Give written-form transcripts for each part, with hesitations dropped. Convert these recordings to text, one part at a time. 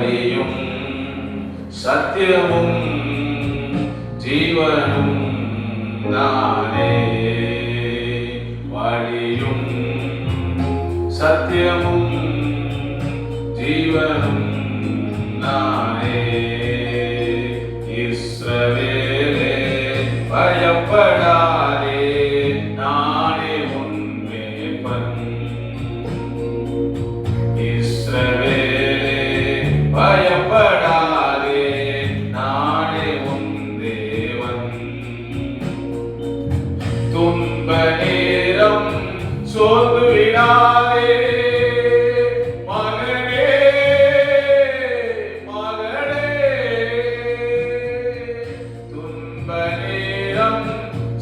வழியும் சத்தியமும் ஜீவனும் நானே. வழியும் சத்தியமும் ஜீவனும் நானே. இஸ்ரவேலே பயப்படாதே, நானே உன் மேய்ப்பன். இஸ்ரவேலே பயப்படாதே, நானே உன் தேவன். துன்ப நேரம் சோர்ந்து விடாதே மகனே, மகளே. துன்ப நேரம்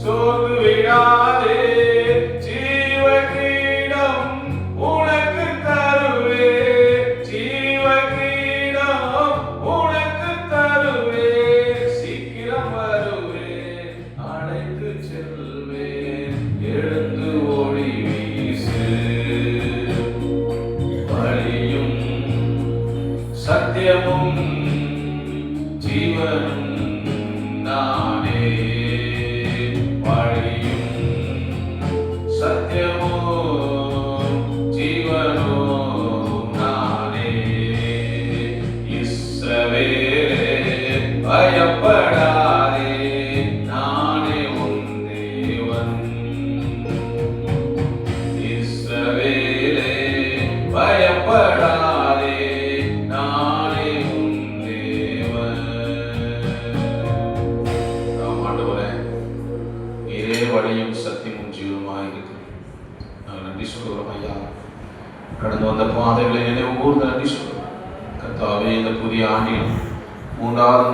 சோர்ந்து விடாதே, ஜீவ கிரீடம் உனக்கு தருவே. ஜீவ கிரீடம் உனக்கு தருவே. சீக்கிரம் வருவே, அழைத்து செல்வேன், எழுந்து ஓடி வீசு. வழியும் சத்தியமும் ஜீவனும் நானே. வழியும் சத்தியமோ ஜீவனோ நானே. இஸ்ரவேலே பயப்படாதே, நானே உன் தேவன். இஸ்ரவேலே பயப்படாதே, நானே உன் தேவன். ஆண்டவரே, இதே வழியும் சத்தியமும் ஜீவனுமாய் இருக்கு. நாங்கள் நன்றி சொல்கிறோம் ஐயா. கடந்து வந்த பாதைகளை நினைவு கூர்ந்து நன்றி சொல்கிறோம் கர்த்தாவே. இந்த புதிய ஆண்டிலும் 3வது